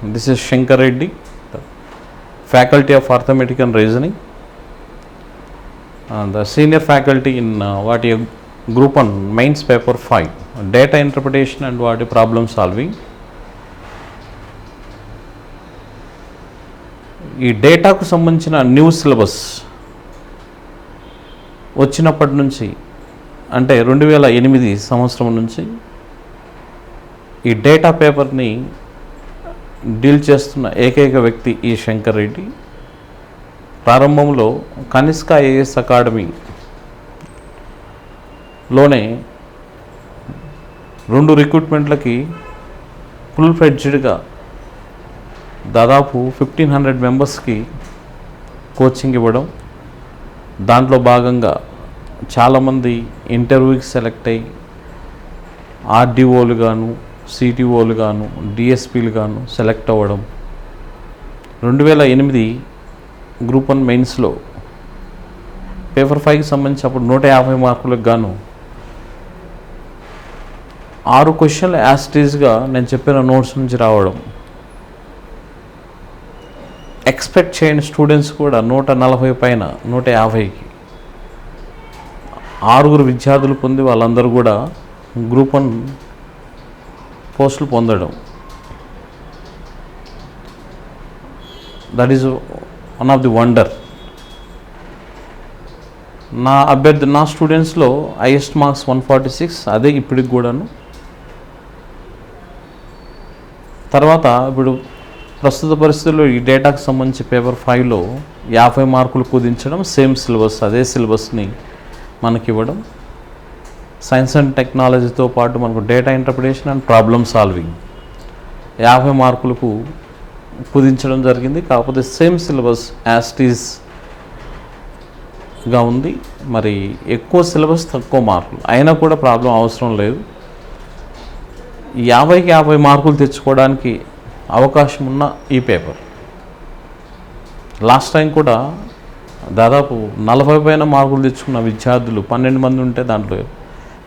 This is Shankar Reddy, the Faculty of Arithmetic and Reasoning, the senior faculty in Group 1 Mains Paper 5, Data Interpretation and Problem Solving. ఈ డేటాకు సంబంధించిన new syllabus వచ్చినప్పటి నుంచి అంటే 2008 సంవత్సరం నుంచి ఈ డేటా పేపర్ని డీల్ చేస్తున్న ఏకైక వ్యక్తి ఈ శంకర్ రెడ్డి. ప్రారంభంలో కనిష్క ఐఏఎస్ అకాడమీలోనే 2 రిక్రూట్మెంట్లకి ఫుల్ ఫ్లెడ్జ్డ్గా దాదాపు 1500 మెంబర్స్కి కోచింగ్ ఇవ్వడం, దాంట్లో భాగంగా చాలామంది ఇంటర్వ్యూకి సెలెక్ట్ అయ్యి ఆర్డీఓలు గాను, సిటీఓలు గాను, డిఎస్పీలు గాను సెలెక్ట్ అవ్వడం. 2008 గ్రూప్ 1 మెయిన్స్లో పేపర్ 5కి సంబంధించి అప్పుడు 150 మార్కులకు గాను 6 క్వశ్చన్లు యాస్టీజ్గా నేను చెప్పిన నోట్స్ నుంచి రావడం. ఎక్స్పెక్ట్ చేయని స్టూడెంట్స్ కూడా 140 పైన 150కి 6 విద్యార్థులు పొంది వాళ్ళందరూ కూడా గ్రూప్ 1 పోస్టులు పొందడం. That is one of the wonder. నా స్టూడెంట్స్లో హైయెస్ట్ మార్క్స్ 146, అదే ఇప్పటికి కూడాను. తర్వాత ఇప్పుడు ప్రస్తుత పరిస్థితుల్లో ఈ డేటాకు సంబంధించి పేపర్ 5లో 50 మార్కులు కుదించడం, సేమ్ సిలబస్ అదే సిలబస్ని మనకి ఇవ్వడం. సైన్స్ అండ్ టెక్నాలజీతో పాటు మనకు data interpretation and problem solving 50 మార్కులకు కుదించడం జరిగింది. కాకపోతే సేమ్ సిలబస్ యాస్టీస్గా ఉంది. మరి ఎక్కువ సిలబస్ తక్కువ మార్కులు అయినా కూడా ప్రాబ్లం అవసరం లేదు. 50కి 50 మార్కులు తెచ్చుకోవడానికి అవకాశం ఉన్న ఈ పేపర్. లాస్ట్ టైం కూడా దాదాపు 40 పైన మార్కులు తెచ్చుకున్న విద్యార్థులు 12 మంది ఉంటే దాంట్లో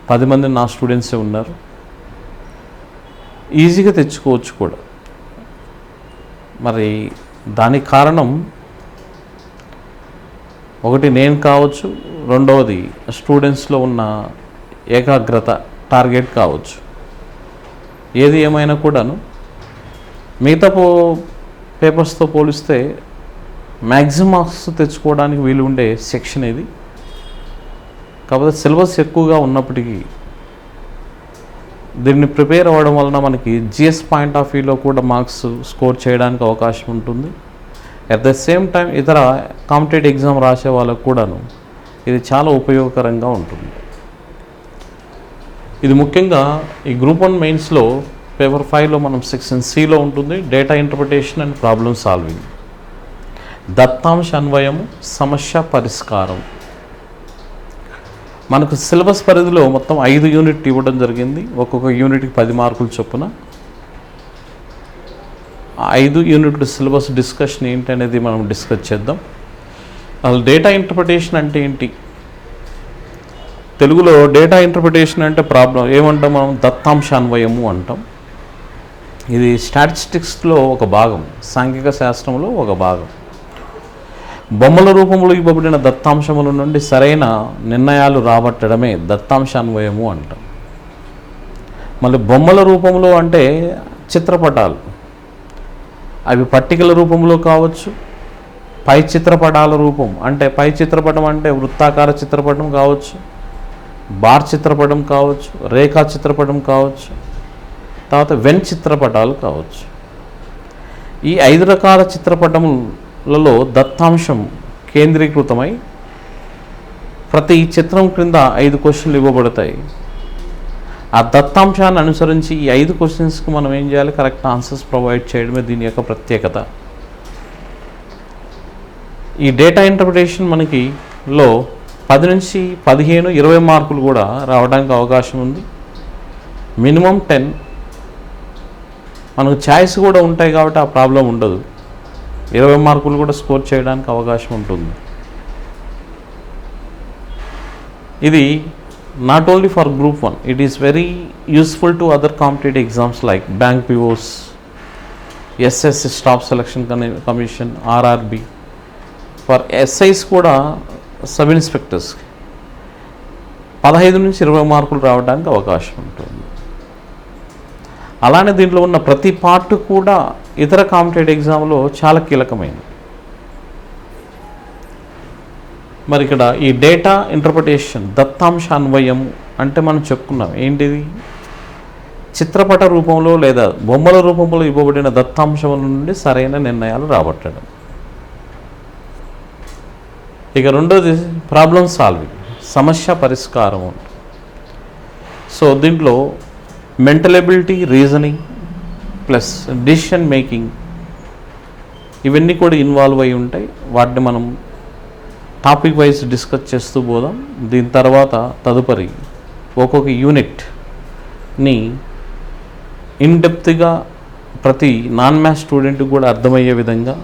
10 మంది నా స్టూడెంట్సే ఉన్నారు. ఈజీగా తెచ్చుకోవచ్చు కూడా. మరి దానికి కారణం ఒకటి నేను కావచ్చు, రెండవది స్టూడెంట్స్లో ఉన్న ఏకాగ్రత, టార్గెట్ కావచ్చు. ఏది ఏమైనా కూడాను మిగతా పేపర్స్తో పోలిస్తే మ్యాక్సిమం మార్క్స్ తెచ్చుకోవడానికి వీలు ఉండే సెక్షన్ ఇది. కాకపోతే సిలబస్ ఎక్కువగా ఉన్నప్పటికీ దీన్ని ప్రిపేర్ అవ్వడం వలన మనకి జిఎస్ పాయింట్ ఆఫ్ వ్యూలో కూడా మార్క్స్ స్కోర్ చేయడానికి అవకాశం ఉంటుంది. అట్ ద సేమ్ టైం ఇతర కాంపిటేటివ్ ఎగ్జామ్ రాసే వాళ్ళకు కూడాను ఇది చాలా ఉపయోగకరంగా ఉంటుంది. ఇది ముఖ్యంగా ఈ గ్రూప్ 1 మెయిన్స్లో పేపర్ 5లో మనం సెక్షన్ సిలో ఉంటుంది data interpretation and problem solving. దత్తాంశ అన్వయము, సమస్య పరిష్కారం. మనకు సిలబస్ పరిధిలో మొత్తం 5 యూనిట్లు ఇవ్వడం జరిగింది. ఒక్కొక్క యూనిట్కి 10 మార్కులు చొప్పున. 5 యూనిట్ల సిలబస్ డిస్కషన్ ఏంటి అనేది మనం డిస్కస్ చేద్దాం. అసలు డేటా ఇంటర్ప్రిటేషన్ అంటే ఏంటి? తెలుగులో డేటా ఇంటర్ప్రిటేషన్ అంటే ప్రాబ్లం ఏమంటాం మనం? దత్తాంశ అన్వయము అంటాం. ఇది స్టాటిస్టిక్స్లో ఒక భాగం, సాంఘిక శాస్త్రంలో ఒక భాగం. బొమ్మల రూపంలో ఇవ్వబడిన దత్తాంశముల నుండి సరైన నిర్ణయాలు రాబట్టడమే దత్తాంశ అన్వయము అంటాం. మళ్ళీ బొమ్మల రూపంలో అంటే చిత్రపటాలు, అవి పట్టికల రూపంలో కావచ్చు, పై చిత్రపటాల రూపం అంటే పై చిత్రపటం అంటే వృత్తాకార చిత్రపటం కావచ్చు, బార్ చిత్రపటం కావచ్చు, రేఖా చిత్రపటం కావచ్చు, తర్వాత వెన్ చిత్రపటాలు కావచ్చు. ఈ 5 రకాల చిత్రపటములలో దత్తాంశం కేంద్రీకృతమై ప్రతి చిత్రం క్రింద 5 క్వశ్చన్లు ఇవ్వబడతాయి. ఆ దత్తాంశాన్ని అనుసరించి ఈ 5 క్వశ్చన్స్కి మనం ఏం చేయాలి? కరెక్ట్ ఆన్సర్స్ ప్రొవైడ్ చేయడమే దీని యొక్క ప్రత్యేకత. ఈ డేటా ఇంటర్ప్రిటేషన్ మనకి 10 నుంచి 15, 20 మార్కులు కూడా రావడానికి అవకాశం ఉంది. మినిమం 10. మనకు ఛాయిస్ కూడా ఉంటాయి కాబట్టి ఆ ప్రాబ్లం ఉండదు. 20 మార్కులు కూడా స్కోర్ చేయడానికి అవకాశం ఉంటుంది. ఇది not only for group 1, it is very useful to other competitive exams like bank POs, SSC staff selection commission, RRB. For SIs కూడా సబ్ ఇన్స్పెక్టర్స్కి 15 నుంచి 20 మార్కులు రావడానికి అవకాశం ఉంటుంది. అలానే దీంట్లో ఉన్న ప్రతి పార్ట్ కూడా ఇతర కాంపిటేటివ్ ఎగ్జామ్లో చాలా కీలకమైనది. మరి ఇక్కడ ఈ డేటా ఇంటర్ప్రిటేషన్, దత్తాంశ అన్వయం అంటే మనం చెప్పుకున్నాం ఏంటిది, చిత్రపట రూపంలో లేదా బొమ్మల రూపంలో ఇవ్వబడిన దత్తాంశముల నుండి సరైన నిర్ణయాలు రాబట్టడం. ఇక రెండోది ప్రాబ్లమ్ సాల్వింగ్, సమస్య పరిష్కారం. సో దీంట్లో mental ability, reasoning plus decision making ఇవన్నీ కూడా ఇన్వాల్వ్ అయి ఉంటాయి. వాటిని మనం టాపిక్ వైజ్ డిస్కస్ చేస్తూ పోదాం. దీని తర్వాత తదుపరి ఒక్కొక్క యూనిట్ని ఇన్డెప్త్గా ప్రతి నాన్ మ్యాథ్స్ స్టూడెంట్కి కూడా అర్థమయ్యే విధంగా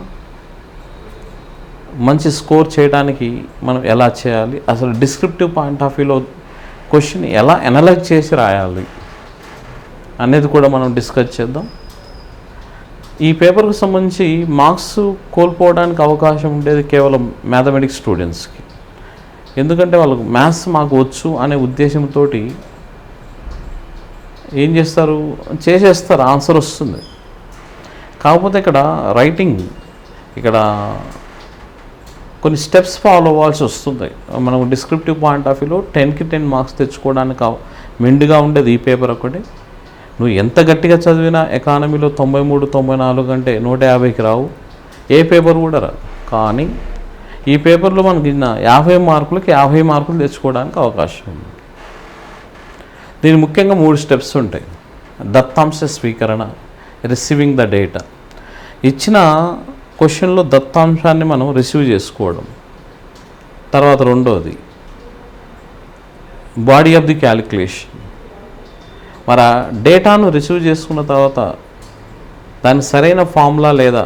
మంచి స్కోర్ చేయడానికి మనం ఎలా చేయాలి, అసలు డిస్క్రిప్టివ్ పాయింట్ ఆఫ్ వ్యూలో క్వశ్చన్ ఎలా అనలైజ్ చేసి రాయాలి అనేది కూడా మనం డిస్కస్ చేద్దాం. ఈ పేపర్కు సంబంధించి మార్క్స్ కోల్పోవడానికి అవకాశం ఉండేది కేవలం మ్యాథమెటిక్స్ స్టూడెంట్స్కి. ఎందుకంటే వాళ్ళకు మ్యాథ్స్ మాకు వచ్చు అనే ఉద్దేశంతో ఏం చేస్తారు, చేసేస్తారు, ఆన్సర్ వస్తుంది. కాకపోతే ఇక్కడ రైటింగ్, ఇక్కడ కొన్ని స్టెప్స్ ఫాలో అవ్వాల్సి వస్తుంది. మనం డిస్క్రిప్టివ్ పాయింట్ ఆఫ్ వ్యూలో 10కి 10 మార్క్స్ తెచ్చుకోవడానికి మెండుగా ఉండేది ఈ పేపర్ ఒకటి. నువ్వు ఎంత గట్టిగా చదివినా ఎకానమీలో 93, 94 అంటే 150కి రావు, ఏ పేపర్ కూడా రాదు. కానీ ఈ పేపర్లో మనకి 50 మార్కులకి 50 మార్కులు తెచ్చుకోవడానికి అవకాశం ఉంది. దీని ముఖ్యంగా 3 స్టెప్స్ ఉంటాయి. దత్తాంశ స్వీకరణ, రిసీవింగ్ ద డేటా. ఇచ్చిన క్వశ్చన్లో దత్తాంశాన్ని మనం రిసీవ్ చేసుకోవడం. తర్వాత రెండోది బాడీ ఆఫ్ ది క్యాలిక్యులేషన్. మరి ఆ డేటాను రిసీవ్ చేసుకున్న తర్వాత దాని సరైన ఫార్ములా లేదా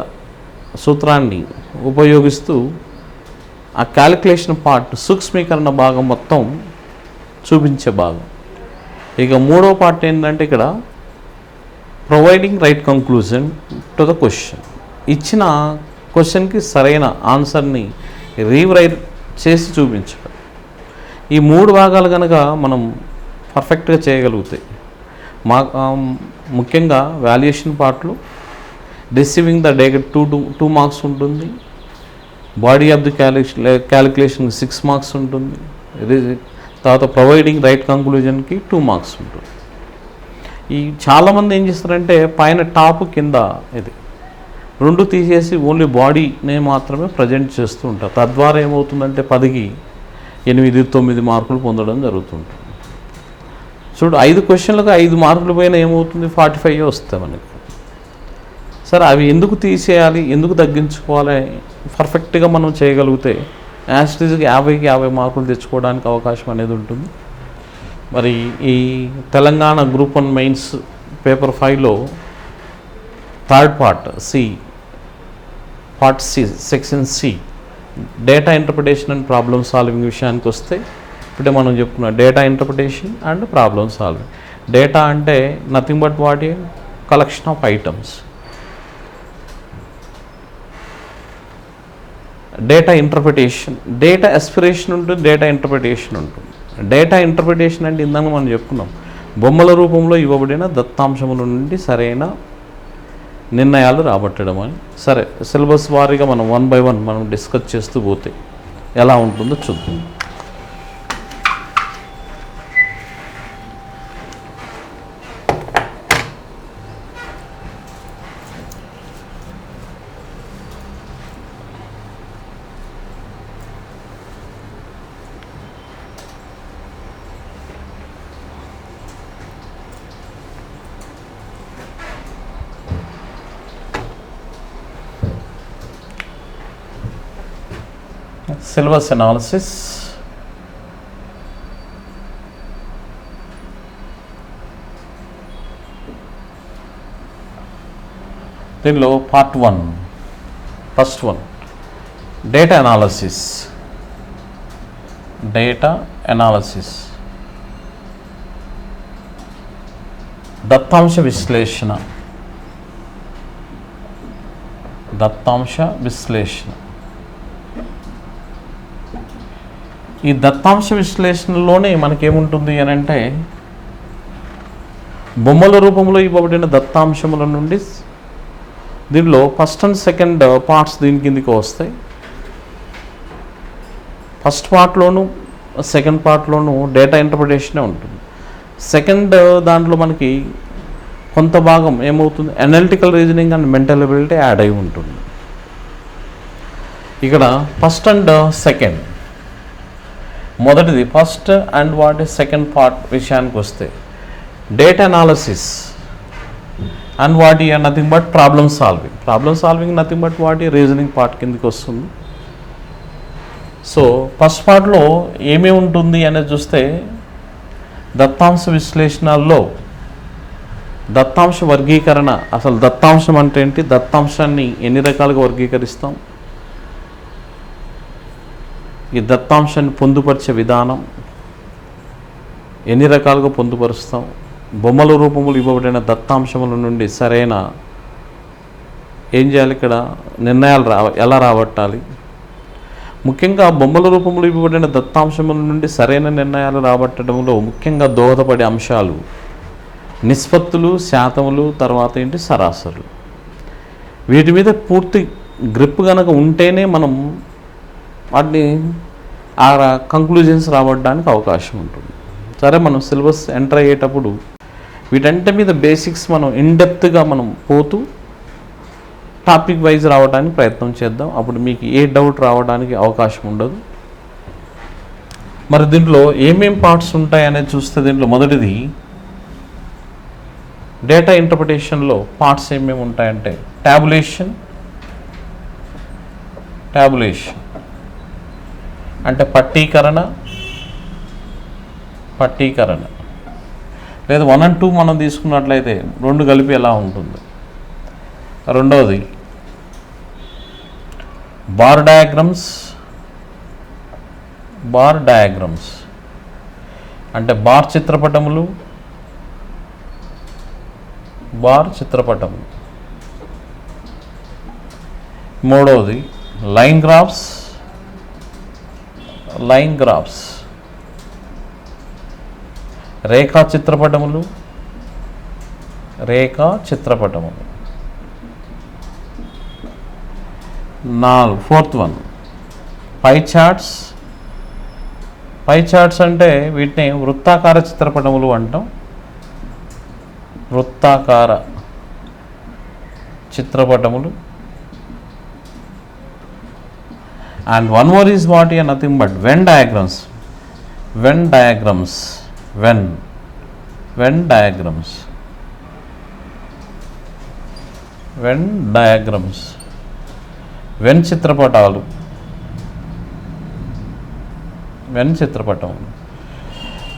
సూత్రాన్ని ఉపయోగిస్తూ ఆ క్యాలిక్యులేషన్ పార్ట్, సూక్ష్మీకరణ భాగం మొత్తం చూపించే భాగం. ఇక మూడో పార్ట్ ఏంటంటే ఇక్కడ providing right conclusion to the question. ఇచ్చిన క్వశ్చన్కి సరైన ఆన్సర్ని రీరైట్ చేసి చూపించడం. ఈ 3 భాగాలు కనుక మనం పర్ఫెక్ట్గా చేయగలుగుతాయి, ముఖ్యంగా వాల్యుయేషన్ పార్ట్లో రిసీవింగ్ ద డేటా 2 మార్క్స్ ఉంటుంది, body of the calculation 6 marks ఉంటుంది, తర్వాత ప్రొవైడింగ్ రైట్ కంక్లూజన్కి 2 మార్క్స్ ఉంటుంది. ఈ చాలామంది ఏం చేస్తారంటే పైన టాప్ కింద ఇది 2 తీసేసి ఓన్లీ బాడీనే మాత్రమే ప్రజెంట్ చేస్తూ ఉంటారు. తద్వారా ఏమవుతుందంటే 10కి 8, 9 మార్కులు పొందడం జరుగుతుంటుంది. చూడు, 5 క్వశ్చన్లకు 5 మార్కులు పైన ఏమవుతుంది, 45 వస్తాయి మనకి. సరే, అవి ఎందుకు తీసేయాలి, ఎందుకు తగ్గించుకోవాలి, పర్ఫెక్ట్గా మనం చేయగలిగితే యాస్టీజ్కి 50కి 50 మార్కులు తెచ్చుకోవడానికి అవకాశం అనేది ఉంటుంది. మరి ఈ తెలంగాణ గ్రూప్ 1 మెయిన్స్ పేపర్ 5లో third part part C, section C, data interpretation and problem solving విషయానికి వస్తే ఇప్పుడే మనం చెప్పుకున్నాం data interpretation and problem solving. Data అంటే nothing but what, collection of items. Data interpretation, data aspiration ఉంటుంది, డేటా ఇంటర్ప్రిటేషన్ ఉంటుంది. Data interpretation అంటే ఇందాక మనం చెప్పుకున్నాం, బొమ్మల రూపంలో ఇవ్వబడిన దత్తాంశముల నుండి సరైన నిర్ణయాలు రాబట్టడం అని. సరే, సిలబస్ వారీగా మనం 1 by 1 మనం డిస్కస్ చేస్తూ పోతే ఎలా ఉంటుందో చూద్దాం. Syllabus analysis. దీనిలో part 1, first 1 data analysis. Data analysis, దత్తాంశ విశ్లేషణ. దత్తాంశ విశ్లేషణ. ఈ దత్తాంశ విశ్లేషణలోనే మనకేముంటుంది అని అంటే, బొమ్మల రూపంలో ఇవ్వబడిన దత్తాంశముల నుండి దీనిలో ఫస్ట్ అండ్ సెకండ్ పార్ట్స్ దీని కిందికి వస్తాయి. ఫస్ట్ పార్ట్లోను సెకండ్ పార్ట్లోను డేటా ఇంటర్ప్రిటేషనే ఉంటుంది. సెకండ్ దాంట్లో మనకి కొంత భాగం ఏమవుతుంది, analytical reasoning and mental ability add అయి ఉంటుంది. ఇక్కడ ఫస్ట్ అండ్ సెకండ్, మొదటిది ఫస్ట్ అండ్ వాటి సెకండ్ పార్ట్ విషయానికి వస్తే, డేటా అనాలిసిస్ అండ్ వాటి nothing but problem solving nothing but వాటి రీజనింగ్ పార్ట్ కిందకి వస్తుంది. సో ఫస్ట్ పార్ట్లో ఏమేమి ఉంటుంది అనేది చూస్తే, దత్తాంశ విశ్లేషణల్లో దత్తాంశ వర్గీకరణ, అసలు దత్తాంశం అంటే ఏంటి, దత్తాంశాన్ని ఎన్ని రకాలుగా వర్గీకరిస్తాం, ఈ దత్తాంశాన్ని పొందుపరిచే విధానం, ఎన్ని రకాలుగా పొందుపరుస్తాం, బొమ్మల రూపములు ఇవ్వబడిన దత్తాంశముల నుండి సరైన ఏం చేయాలి, ఇక్కడ నిర్ణయాలు ఎలా రాబట్టాలి, ముఖ్యంగా బొమ్మల రూపంలో ఇవ్వబడిన దత్తాంశముల నుండి సరైన నిర్ణయాలు రాబట్టడంలో ముఖ్యంగా దోహదపడే అంశాలు నిష్పత్తులు, శాతములు, తర్వాత ఏంటి సరాసరులు. వీటి మీద పూర్తి గ్రిప్ కనుక ఉంటేనే మనం వాటిని ఆ కంక్లూజన్స్ రాబట్టడానికి అవకాశం ఉంటుంది. సరే, మనం సిలబస్ ఎంటర్ అయ్యేటప్పుడు వీటంటి మీద బేసిక్స్ మనం ఇన్డెప్త్గా మనం పోతూ టాపిక్ వైజ్ రావడానికి ప్రయత్నం చేద్దాం. అప్పుడు మీకు ఏ డౌట్ రావడానికి అవకాశం ఉండదు. మరి దీంట్లో ఏమేం పార్ట్స్ ఉంటాయనేది చూస్తే, దీంట్లో మొదటిది డేటా ఇంటర్ప్రిటేషన్లో పార్ట్స్ ఏమేమి ఉంటాయంటే, ట్యాబులేషన్ అంటే పట్టీకరణ లేదా 1 and 2 మనం తీసుకున్నట్లయితే 2 కలిపి ఎలా ఉంటుంది. రెండవది బార్ డయాగ్రమ్స్ అంటే బార్ చిత్రపటములు. మూడవది లైన్ గ్రాఫ్స్ రేఖా చిత్రపటములు. ఫోర్త్ వన్ పై చార్ట్స్ అంటే వీటిని వృత్తాకార చిత్రపటములు అంటాం. And one more is what is nothing but when diagrams when చిత్రపటం.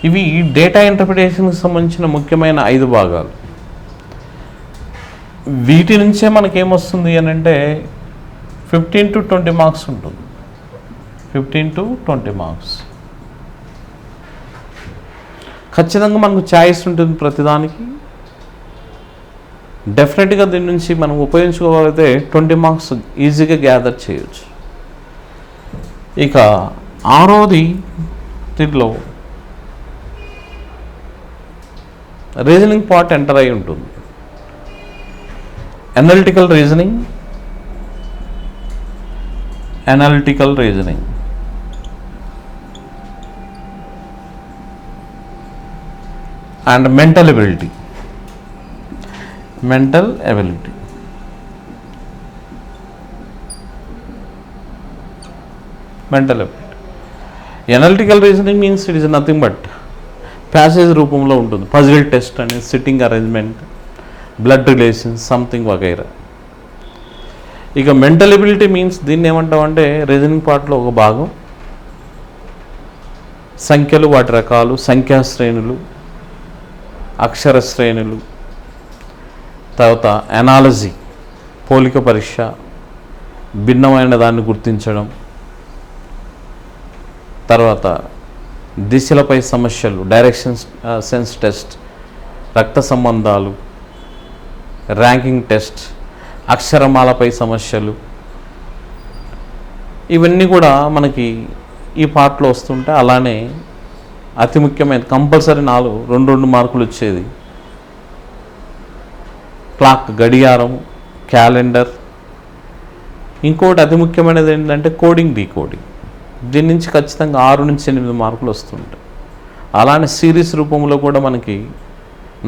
ఇవి డేటా ఇంటర్ప్రిటేషన్కి సంబంధించిన ముఖ్యమైన 5 భాగాలు. వీటి నుంచే మనకేమొస్తుంది అని అంటే 15 to 20 మార్క్స్ ఉంటుంది. 15 to 20 మార్క్స్ ఖచ్చితంగా మనకు ఛాయిస్ ఉంటుంది ప్రతిదానికి. డెఫినెట్గా దీని నుంచి మనం ఉపయోగించుకోగలిగితే 20 మార్క్స్ ఈజీగా గ్యాదర్ చేయొచ్చు. ఇక 6వది దీంట్లో రీజనింగ్ పార్ట్ ఎంటర్ అయి ఉంటుంది. Analytical reasoning and mental ability. Analytical reasoning means it is nothing but passage రూపంలో ఉంటుంది. పజిల్ టెస్ట్ అని, sitting arrangement, blood relations, something వగైరా. ఇక మెంటల్ ఎబిలిటీ మీన్స్ దీన్ని ఏమంటామంటే రీజనింగ్ పార్ట్లో ఒక భాగం. సంఖ్యలు, వాటి రకాలు, సంఖ్యా శ్రేణులు, అక్షర శ్రేణులు, తర్వాత అనాలజీ, పోలిక పరీక్ష, భిన్నమైన దాన్ని గుర్తించడం, తర్వాత దిశలపై సమస్యలు, డైరెక్షన్ సెన్స్ టెస్ట్, రక్త సంబంధాలు, ర్యాంకింగ్ టెస్ట్, అక్షరమాలపై సమస్యలు, ఇవన్నీ కూడా మనకి ఈ పార్ట్లో వస్తుంటే, అలానే అతి ముఖ్యమైన కంపల్సరీ 2 మార్కులు వచ్చేది క్లాక్, గడియారం, క్యాలెండర్. ఇంకోటి అతి ముఖ్యమైనది ఏంటంటే కోడింగ్, డీకోడింగ్. దీని నుంచి ఖచ్చితంగా 6 నుంచి 8 మార్కులు వస్తుంటాయి. అలానే సిరీస్ రూపంలో కూడా మనకి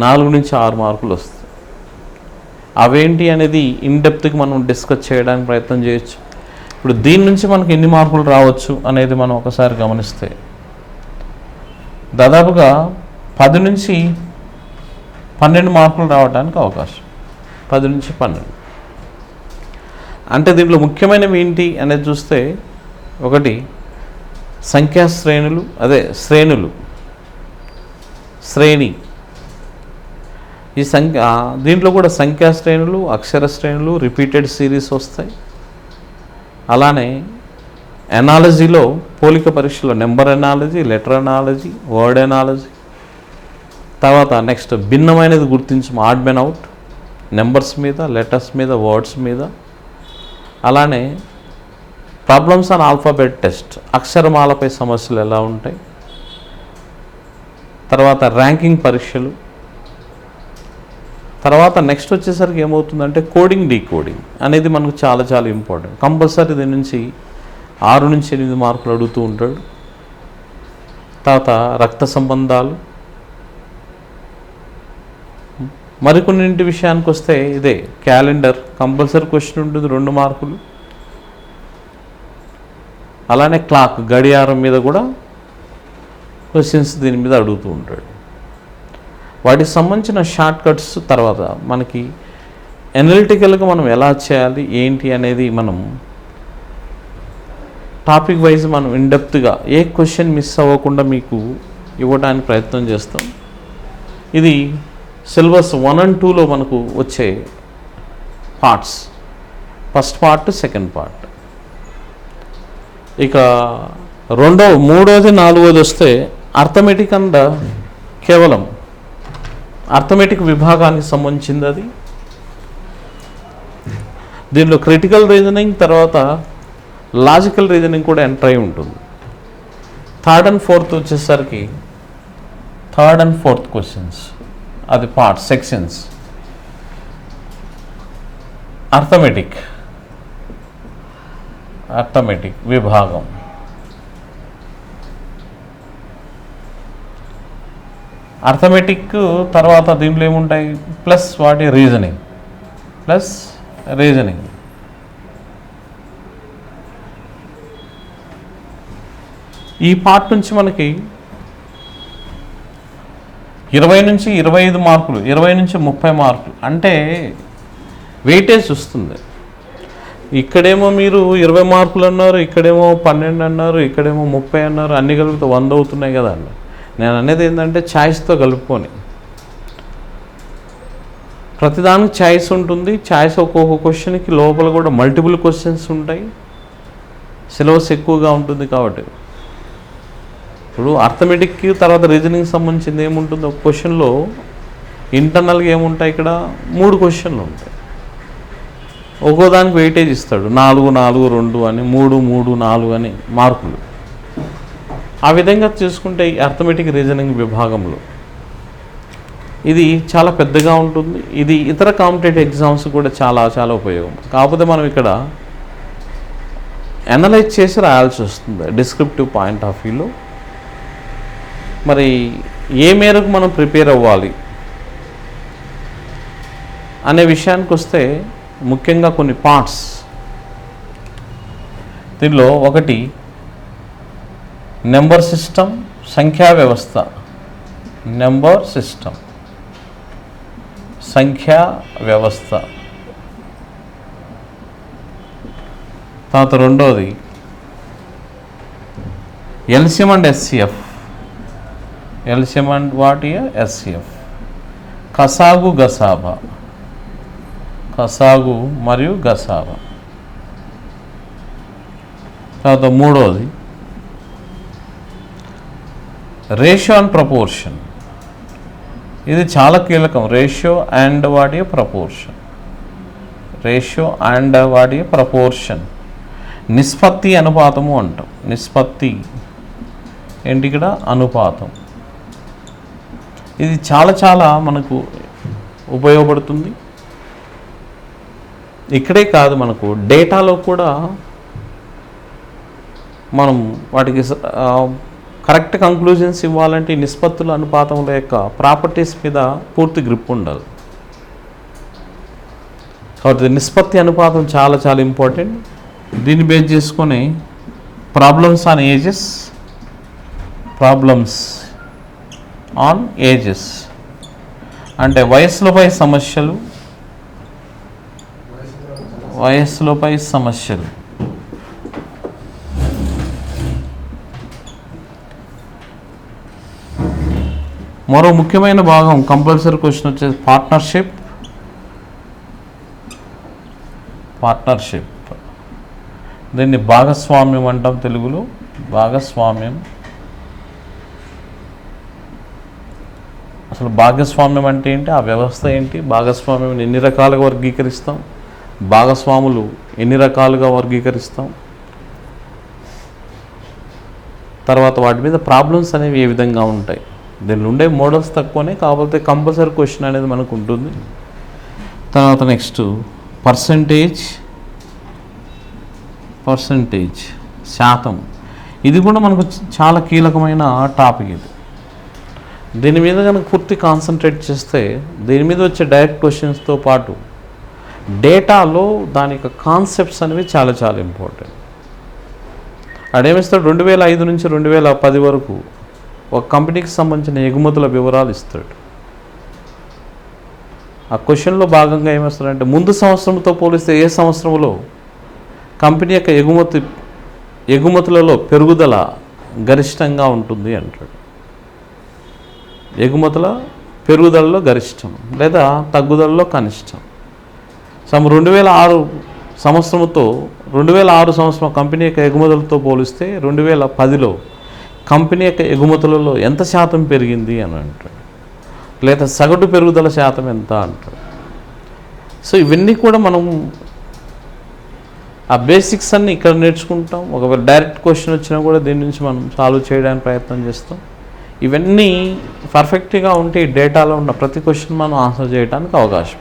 4 నుంచి 6 మార్కులు వస్తాయి. అవేంటి అనేది ఇన్డెప్త్కి మనం డిస్కస్ చేయడానికి ప్రయత్నం చేయొచ్చు. ఇప్పుడు దీని నుంచి మనకి ఎన్ని మార్కులు రావచ్చు అనేది మనం ఒకసారి గమనిస్తే, దాదాపుగా 10 నుంచి 12 మార్కులు రావడానికి అవకాశం. 10 నుంచి 12. అంటే దీంట్లో ముఖ్యమైనవి ఏంటి అనేది చూస్తే, ఒకటి సంఖ్యా శ్రేణులు, శ్రేణి. ఈ దీంట్లో కూడా సంఖ్యా శ్రేణులు, అక్షర శ్రేణులు, రిపీటెడ్ సిరీస్ వస్తాయి. అలానే ఎనాలజీలో పోలిక పరీక్షలో number analogy, letter analogy, word analogy. తర్వాత నెక్స్ట్ భిన్నమైనది గుర్తించడం, ఆడ్ మెన్ అవుట్, నెంబర్స్ మీద, లెటర్స్ మీద, వర్డ్స్ మీద. అలానే ప్రాబ్లమ్స్ ఆన్ ఆల్ఫాబెట్ టెస్ట్, అక్షరమాలపై సమస్యలు ఎలా ఉంటాయి. తర్వాత ర్యాంకింగ్ పరీక్షలు. తర్వాత నెక్స్ట్ వచ్చేసరికి ఏమవుతుందంటే కోడింగ్, డీకోడింగ్ అనేది మనకు చాలా చాలా ఇంపార్టెంట్. కంపల్సరీ దీని నుంచి 6 నుంచి 8 మార్కులు అడుగుతూ ఉంటాడు. తర్వాత రక్త సంబంధాలు. మరికొన్నింటి విషయానికి వస్తే ఇదే క్యాలెండర్, కంపల్సరీ క్వశ్చన్ ఉంటుంది, 2 మార్కులు. అలానే క్లాక్, గడియారం మీద కూడా క్వశ్చన్స్ దీని మీద అడుగుతూ ఉంటాడు. వాటికి సంబంధించిన షార్ట్ కట్స్, తర్వాత మనకి ఎనలిటికల్గా మనం ఎలా చేయాలి ఏంటి అనేది మనం టాపిక్ వైజ్ మనం ఇన్డెప్త్గా ఏ క్వశ్చన్ మిస్ అవ్వకుండా మీకు ఇవ్వడానికి ప్రయత్నం చేస్తాం. ఇది సిలబస్ 1 and 2లో మనకు వచ్చే parts, first part, second part. ఇక మూడోది 4వది వస్తే అర్థమెటిక్ అండ్ కేవలం అర్థమెటిక్ విభాగానికి సంబంధించింది అది. దీనిలో క్రిటికల్ రీజనింగ్, తర్వాత లాజికల్ రీజనింగ్ కూడా ఎంటర్ అయి ఉంటుంది. 3rd and 4th వచ్చేసరికి 3rd and 4th క్వశ్చన్స్, అది పార్ట్, సెక్షన్స్. అర్థమెటిక్ విభాగం. అర్థమెటిక్ తర్వాత దీంట్లో ఏముంటాయి, ప్లస్ వాటి రీజనింగ్. ఈ పార్ట్ నుంచి మనకి 20 నుంచి 25 మార్కులు, 20 నుంచి 30 మార్కులు అంటే వెయిటేజ్ వస్తుంది. ఇక్కడేమో మీరు 20 మార్కులు అన్నారు, ఇక్కడేమో 12 అన్నారు, ఇక్కడేమో 30 అన్నారు, అన్ని కలిపితే 100 అవుతున్నాయి కదా అండి. నేను అనేది ఏంటంటే ఛాయిస్తో కలుపుకొని, ప్రతిదానికి ఛాయిస్ ఉంటుంది. ఛాయిస్ ఒక్కొక్క క్వశ్చన్కి లోపల కూడా మల్టిపుల్ క్వశ్చన్స్ ఉంటాయి. సిలబస్ ఎక్కువగా ఉంటుంది కాబట్టి ఇప్పుడు అర్థమెటిక్కి తర్వాత రీజనింగ్ సంబంధించింది ఏముంటుంది, ఒక క్వశ్చన్లో ఇంటర్నల్గా ఏముంటాయి, ఇక్కడ 3 క్వశ్చన్లు ఉంటాయి. ఒక్కో దానికి వెయిటేజ్ ఇస్తాడు, 4, 4, 2 అని, 3, 3, 4 అని మార్కులు. ఆ విధంగా చూసుకుంటే ఈ అర్థమెటిక్ రీజనింగ్ విభాగంలో ఇది చాలా పెద్దగా ఉంటుంది. ఇది ఇతర కాంపిటేటివ్ ఎగ్జామ్స్ కూడా చాలా చాలా ఉపయోగం. కాకపోతే మనం ఇక్కడ అనలైజ్ చేసి రాయాల్సి వస్తుంది డిస్క్రిప్టివ్ పాయింట్ ఆఫ్ వ్యూలో. మరి ఏ మేరకు మనం ప్రిపేర్ అవ్వాలి అనే విషయానికి వస్తే ముఖ్యంగా కొన్ని పార్ట్స్. దీనిలో ఒకటి నెంబర్ సిస్టమ్, సంఖ్యా వ్యవస్థ. తర్వాత రెండోది ఎల్సిఎం అండ్ ఎస్సిఎఫ్. కసాగు మరియు గసాబా. తర్వాత మూడోది రేషియో అండ్ ప్రపోర్షన్. ఇది చాలా కీలకం, ratio and proportion. Ratio and వాటి ప్రపోర్షన్. నిష్పత్తి అనుపాతము అంటాం. నిష్పత్తి ఏంటి ఇక్కడ? అనుపాతం. ఇది చాలా చాలా మనకు ఉపయోగపడుతుంది. ఇక్కడే కాదు, మనకు డేటాలో కూడా మనం వాటికి కరెక్ట్ కంక్లూజన్స్ ఇవ్వాలంటే ఈ నిష్పత్తుల అనుపాతముల యొక్క ప్రాపర్టీస్ మీద పూర్తి గ్రిప్ ఉండాలి. కాబట్టి నిష్పత్తి అనుపాతం చాలా చాలా ఇంపార్టెంట్. దీన్ని బేస్ చేసుకొని problems on ages, problems on ages అంటే వయస్సులపై సమస్యలు, వయస్సులపై సమస్యలు. మరో ముఖ్యమైన భాగం కంపల్సరీ క్వశ్చన్ వచ్చేసి పార్ట్నర్షిప్. పార్ట్నర్షిప్ దీన్ని భాగస్వామ్యం అంటాం తెలుగులో. భాగస్వామ్యం. అసలు భాగస్వామ్యం అంటే ఏంటి? ఆ వ్యవస్థ ఏంటి? భాగస్వామ్యం ఎన్ని రకాలుగా వర్గీకరిస్తాం? భాగస్వాములు ఎన్ని రకాలుగా వర్గీకరిస్తాం? తర్వాత వాటి మీద ప్రాబ్లమ్స్ అనేవి ఏ విధంగా ఉంటాయి? దీనిలో ఉండే మోడల్స్ తక్కువనే, కాకపోతే కంపల్సరీ క్వశ్చన్ అనేది మనకు ఉంటుంది. తర్వాత నెక్స్ట్ పర్సంటేజ్. పర్సంటేజ్ శాతం. ఇది కూడా మనకు చాలా కీలకమైన టాపిక్. ఇది దీని మీద కనుక పూర్తి కాన్సన్ట్రేట్ చేస్తే దీని మీద వచ్చే డైరెక్ట్ క్వశ్చన్స్తో పాటు డేటాలో దాని యొక్క కాన్సెప్ట్స్ అనేవి చాలా చాలా ఇంపార్టెంట్. అడేమిస్తాడు 2005 నుంచి 2010 వరకు ఒక కంపెనీకి సంబంధించిన ఎగుమతుల వివరాలు ఇస్తాడు. ఆ క్వశ్చన్లో భాగంగా ఏమిస్తాడంటే ముందు సంవత్సరంతో పోలిస్తే ఏ సంవత్సరంలో కంపెనీ యొక్క ఎగుమతులలో పెరుగుదల గరిష్టంగా ఉంటుంది అంటాడు. ఎగుమతుల పెరుగుదలలో గరిష్టం లేదా తగ్గుదలలో కనిష్టం. 2006 సంవత్సరంతో 2006 సంవత్సరం కంపెనీ యొక్క ఎగుమతులతో పోలిస్తే 2010లో కంపెనీ యొక్క ఎగుమతులలో ఎంత శాతం పెరిగింది అని అంటాడు. లేదా సగటు పెరుగుదల శాతం ఎంత అంటాడు. సో ఇవన్నీ కూడా మనం ఆ బేసిక్స్ అన్నీ ఇక్కడ నేర్చుకుంటాం. ఒకవేళ డైరెక్ట్ క్వశ్చన్ వచ్చినా కూడా దీని నుంచి మనం సాల్వ్ చేయడానికి ప్రయత్నం చేస్తాం. ఇవన్నీ పర్ఫెక్ట్గా ఉంటే ఈ డేటాలో ఉన్న ప్రతి క్వశ్చన్ మనం ఆన్సర్ చేయడానికి అవకాశం.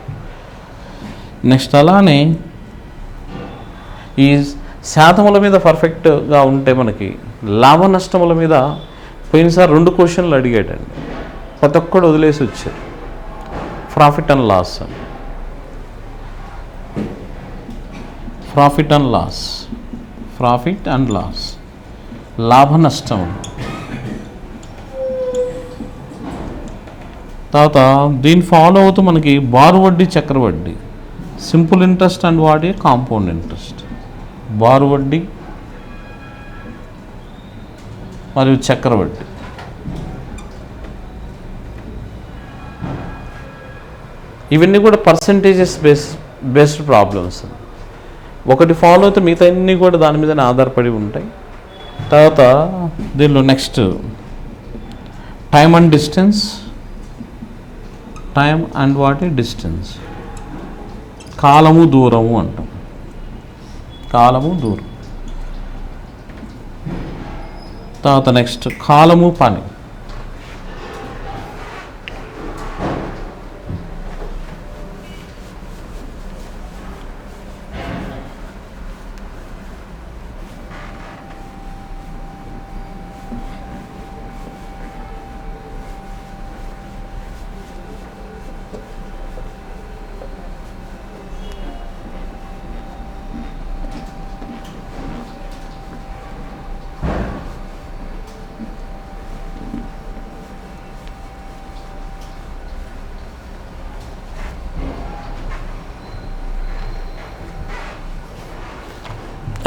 నెక్స్ట్ అలానే ఈ శాతముల మీద పర్ఫెక్ట్గా ఉంటే మనకి లాభ నష్టముల మీద పోయినసారి 2 క్వశ్చన్లు అడిగాడండి. ప్రతి ఒక్కడు వదిలేసి వచ్చారు. ప్రాఫిట్ అండ్ లాస్ అని. Profit and loss. Profit and loss. లాభ నష్టం. తర్వాత దీన్ని ఫాలో అవుతూ మనకి బారు వడ్డీ, చక్రవడ్డీ, సింపుల్ ఇంట్రెస్ట్ అండ్ వాడి కాంపౌండ్ ఇంట్రెస్ట్. బారు వడ్డీ మరియు చక్రవడ్డీ. ఇవన్నీ కూడా పర్సంటేజెస్ బేస్డ్ ప్రాబ్లమ్స్. ఒకటి ఫాలో అయితే మిగతా అన్నీ కూడా దాని మీదనే ఆధారపడి ఉంటాయి. తర్వాత దీనిలో next time and distance. Time and వాటి డిస్టెన్స్. కాలము, దూరము అంటాం. కాలము, దూరం. తర్వాత నెక్స్ట్ కాలము, పని.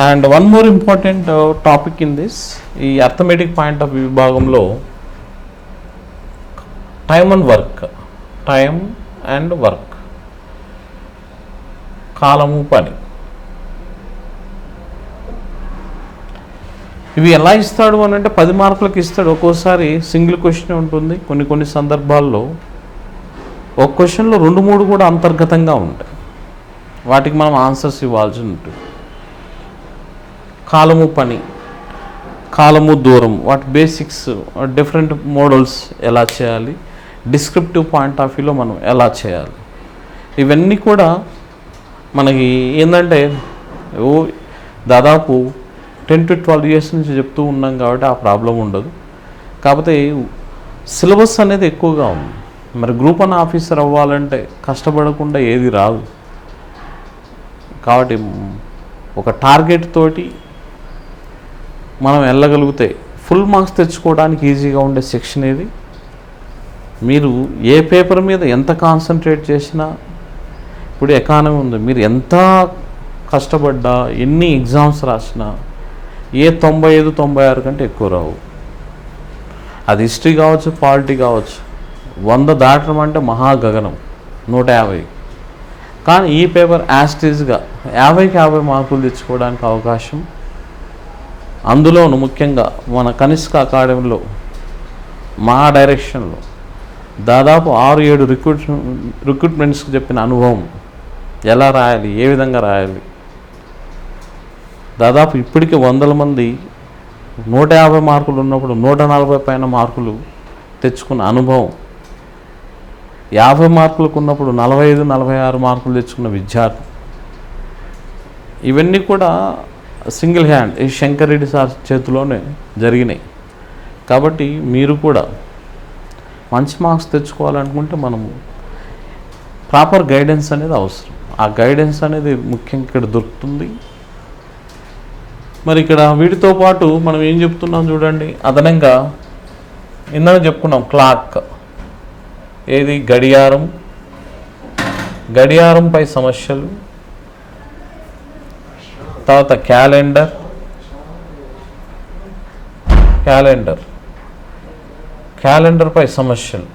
And one more important topic in this, ఈ అర్థమెటిక్ పాయింట్ ఆఫ్ వ్యూ భాగంలో time and work. Time and work. కాలము, పని. ఇవి ఎలా ఇస్తాడు అని అంటే 10 మార్కులకు ఇస్తాడు. ఒక్కోసారి సింగిల్ క్వశ్చన్ ఉంటుంది. కొన్ని సందర్భాల్లో ఒక క్వశ్చన్లో 2-3 కూడా అంతర్గతంగా ఉంటాయి. వాటికి మనం ఆన్సర్స్ ఇవ్వాల్సి ఉంటుంది. కాలము పని, కాలము దూరం, వాటి బేసిక్స్, డిఫరెంట్ మోడల్స్ ఎలా చేయాలి, డిస్క్రిప్టివ్ పాయింట్ ఆఫ్ వ్యూలో మనం ఎలా చేయాలి, ఇవన్నీ కూడా మనకి ఏంటంటే దాదాపు 10 to 12 years నుంచి చెప్తూ ఉన్నాం కాబట్టి ఆ ప్రాబ్లం ఉండదు. కాకపోతే సిలబస్ అనేది ఎక్కువగా ఉంది. మరి గ్రూప్ 1 ఆఫీసర్ అవ్వాలంటే కష్టపడకుండా ఏది రాదు. కాబట్టి ఒక టార్గెట్ తోటి మనం వెళ్ళగలిగితే ఫుల్ మార్క్స్ తెచ్చుకోవడానికి ఈజీగా ఉండే సెక్షన్ ఏది. మీరు ఏ పేపర్ మీద ఎంత కాన్సన్ట్రేట్ చేసినా, ఇప్పుడు ఎకానమీ ఉంది, మీరు ఎంత కష్టపడ్డా ఎన్ని ఎగ్జామ్స్ రాసినా ఏ 95-96 కంటే ఎక్కువ రావు. అది హిస్టరీ కావచ్చు, పాలిటీ కావచ్చు. 100 దాటడం అంటే మహాగగనం, 150. కానీ ఈ పేపర్ యాస్టీజ్గా 50కి 50 మార్కులు తెచ్చుకోవడానికి అవకాశం. అందులోనూ ముఖ్యంగా మన కనిష్క అకాడమీలో మా డైరెక్షన్లో దాదాపు 6-7 రిక్రూట్మెంట్స్కి చెప్పిన అనుభవం, ఎలా రాయాలి, ఏ విధంగా రాయాలి. దాదాపు ఇప్పటికీ 100 మంది 150 మార్కులు ఉన్నప్పుడు 140 పైన మార్కులు తెచ్చుకున్న అనుభవం, 50 మార్కులకు ఉన్నప్పుడు 45-46 మార్కులు తెచ్చుకున్న విద్యార్థి, ఇవన్నీ కూడా సింగిల్ హ్యాండ్ ఈ శంకర్ రెడ్డి సార్ చేతిలోనే జరిగినాయి. కాబట్టి మీరు కూడా మంచి మార్క్స్ తెచ్చుకోవాలనుకుంటే మనము ప్రాపర్ గైడెన్స్ అనేది అవసరం. ఆ గైడెన్స్ అనేది ముఖ్యంగా ఇక్కడ దొరుకుతుంది. మరి ఇక్కడ వీటితో పాటు మనం ఏం చెప్తున్నాం చూడండి, అదనంగా ఇందాక చెప్పుకున్నాం క్లాక్, ఏది గడియారం, గడియారంపై సమస్యలు, తర్వాత క్యాలెండర్, క్యాలెండర్పై సమస్యలు,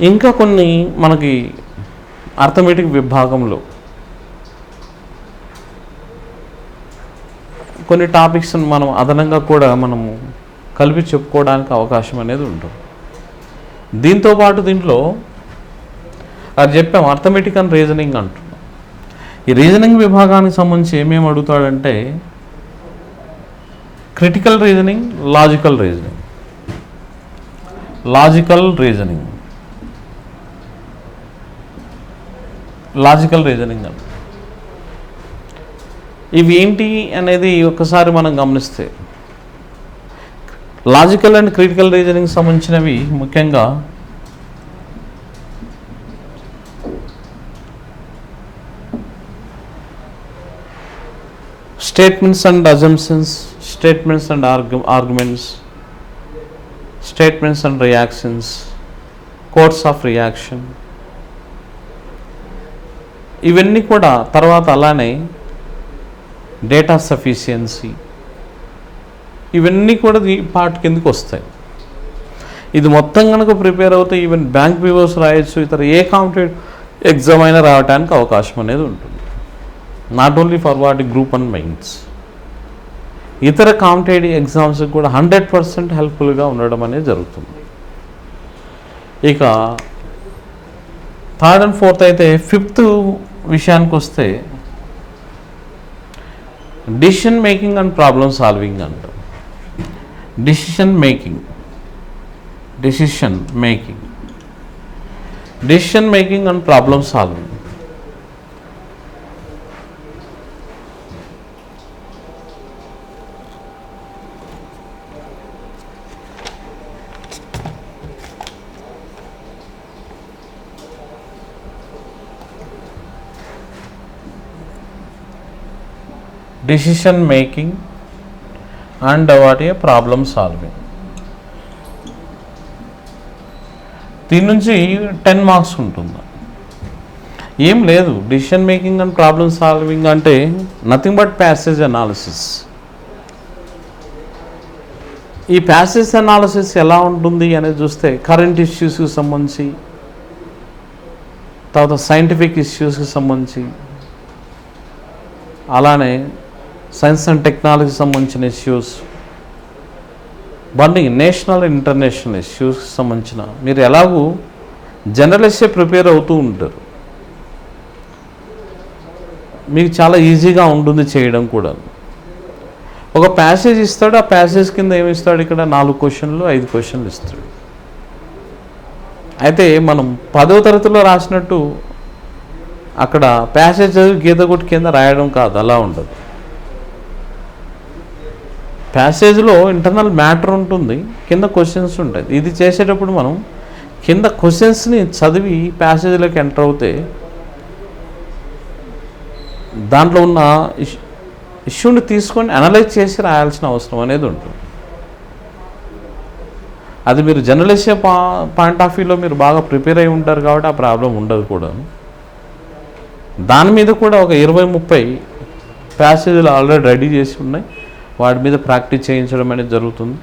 ఇంకా కొన్ని మనకి అర్థమెటిక్ విభాగంలో కొన్ని టాపిక్స్ మనం అదనంగా కూడా మనము కలిపి చెప్పుకోవడానికి అవకాశం అనేది ఉంటుంది. దీంతోపాటు దీంట్లో అది చెప్పాం అర్థమెటిక్ అండ్ రీజనింగ్ అంటున్నాం. ఈ రీజనింగ్ విభాగానికి సంబంధించి ఏమేమి అడుగుతాడంటే క్రిటికల్ రీజనింగ్, లాజికల్ రీజనింగ్, అని ఇవి ఏంటి అనేది ఒక్కసారి మనం గమనిస్తే లాజికల్ అండ్ క్రిటికల్ రీజనింగ్ సంబంధించినవి ముఖ్యంగా statements and assumptions, statements and arguments, statements and reactions, course of reaction, ఇవన్నీ కూడా తర్వాత అలానే డేటా సఫిషియన్సీ, ఇవన్నీ కూడా ఈ పార్ట్ కిందకి వస్తాయి. ఇది మొత్తం కనుక ప్రిపేర్ అవుతే ఈవెన్ బ్యాంక్ పీఓస్ రాయొచ్చు, ఇతర ఏ కాంపిటేటివ్ ఎగ్జామ్ అయినా రావడానికి అవకాశం అనేది ఉంటుంది. Not only for what group 1 mains, ఇతర కాంపిటేటివ్ ఎగ్జామ్స్కి కూడా 100% హెల్ప్ఫుల్గా ఉండడం అనేది జరుగుతుంది. ఇక 3rd and 4th అయితే 5th విషయానికి వస్తే decision making and problem solving అంట. Decision making and problem solving. Decision making and వాటి ప్రాబ్లమ్ సాల్వింగ్. దీని నుంచి 10 మార్క్స్ ఉంటుంది. ఏం లేదు, decision making and problem solving అంటే నథింగ్ బట్ ప్యాసేజ్ అనాలిసిస్. ఈ ప్యాసేజ్ అనాలిసిస్ ఎలా ఉంటుంది అనేది చూస్తే కరెంట్ ఇష్యూస్కి సంబంధించి, తర్వాత సైంటిఫిక్ ఇష్యూస్కి సంబంధించి, అలానే సైన్స్ అండ్ టెక్నాలజీకి సంబంధించిన ఇష్యూస్, బండి నేషనల్ అండ్ ఇంటర్నేషనల్ ఇష్యూస్కి సంబంధించిన, మీరు ఎలాగూ జర్నలిస్టే ప్రిపేర్ అవుతూ ఉంటారు. మీకు చాలా ఈజీగా ఉంటుంది చేయడం కూడా. ఒక ప్యాసేజ్ ఇస్తాడు, ఆ ప్యాసేజ్ కింద ఏమి ఇస్తాడు, ఇక్కడ 4 క్వశ్చన్లు 5 క్వశ్చన్లు ఇస్తాడు. అయితే మనం 10వ తరగతిలో రాసినట్టు అక్కడ ప్యాసేజ్ చదివి గీత కొట్టి కింద రాయడం కాదు, అలా ఉండదు. ప్యాసేజ్లో ఇంటర్నల్ మ్యాటర్ ఉంటుంది, కింద క్వశ్చన్స్ ఉంటాయి. ఇది చేసేటప్పుడు మనం కింద క్వశ్చన్స్ని చదివి ప్యాసేజ్లోకి ఎంటర్ అవుతే దాంట్లో ఉన్న ఇష్యూని తీసుకొని అనలైజ్ చేసి రాయాల్సిన అవసరం అనేది ఉంటుంది. అది మీరు జర్నలిస్ట్ పాయింట్ ఆఫ్ వ్యూలో మీరు బాగా ప్రిపేర్ అయి ఉంటారు కాబట్టి ఆ ప్రాబ్లం ఉండదు కూడా. దాని మీద కూడా ఒక 20-30 ప్యాసేజీలు ఆల్రెడీ రెడీ చేసి ఉన్నాయి, వాటి మీద ప్రాక్టీస్ చేయించడం అనేది జరుగుతుంది.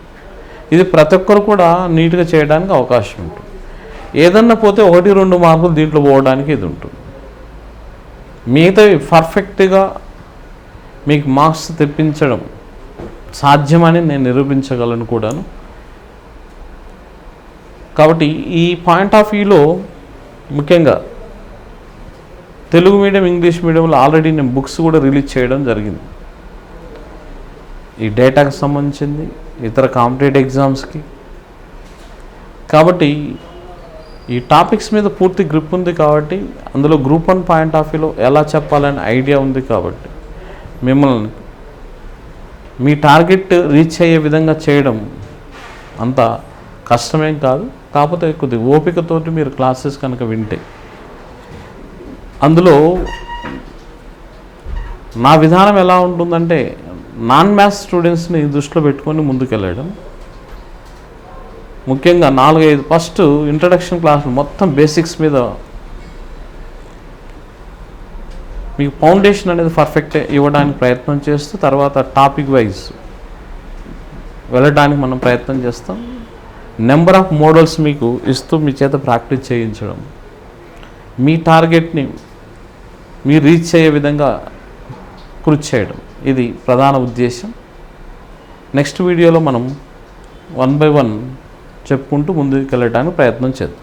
ఇది ప్రతి ఒక్కరు కూడా నీట్గా చేయడానికి అవకాశం ఉంటుంది. ఏదన్నా పోతే 1-2 మార్కులు దీంట్లో పోవడానికి ఇది ఉంటుంది. మిగతా పర్ఫెక్ట్గా మీకు మార్క్స్ తెప్పించడం సాధ్యమని నేను నిరూపించగలను కూడాను. కాబట్టి ఈ పాయింట్ ఆఫ్ వ్యూలో ముఖ్యంగా తెలుగు మీడియం, ఇంగ్లీష్ మీడియంలో ఆల్రెడీ నేను బుక్స్ కూడా రిలీజ్ చేయడం జరిగింది. ఈ డేటాకి సంబంధించింది, ఇతర కాంపిటేటివ్ ఎగ్జామ్స్కి. కాబట్టి ఈ టాపిక్స్ మీద పూర్తి గ్రిప్ ఉంది కాబట్టి, అందులో గ్రూప్ 1 పాయింట్ ఆఫ్ వ్యూలో ఎలా చెప్పాలని ఐడియా ఉంది కాబట్టి మిమ్మల్ని మీ టార్గెట్ రీచ్ అయ్యే విధంగా చేయడం అంత కష్టమేం కాదు. కాకపోతే కొద్ది ఓపికతోటి మీరు క్లాసెస్ కనుక వింటే, అందులో నా విధానం ఎలా ఉంటుందంటే నాన్ మ్యాథ్స్ స్టూడెంట్స్ని దృష్టిలో పెట్టుకొని ముందుకెళ్ళడం. ముఖ్యంగా 4-5 ఫస్ట్ ఇంట్రడక్షన్ క్లాసులు మొత్తం బేసిక్స్ మీద మీకు ఫౌండేషన్ అనేది పర్ఫెక్ట్ ఇవ్వడానికి ప్రయత్నం చేస్తూ, తర్వాత టాపిక్ వైజ్ వెళ్ళడానికి మనం ప్రయత్నం చేస్తాం. నెంబర్ ఆఫ్ మోడల్స్ మీకు ఇస్తూ మీ చేత ప్రాక్టీస్ చేయించడం, మీ టార్గెట్ని మీరు రీచ్ అయ్యే విధంగా కృషి చేయడం, ఇది ప్రధాన ఉద్దేశం. నెక్స్ట్ వీడియోలో మనం 1 by 1 చెప్పుకుంటూ ముందుకు వెళ్ళడానికి ప్రయత్నం చేద్దాం.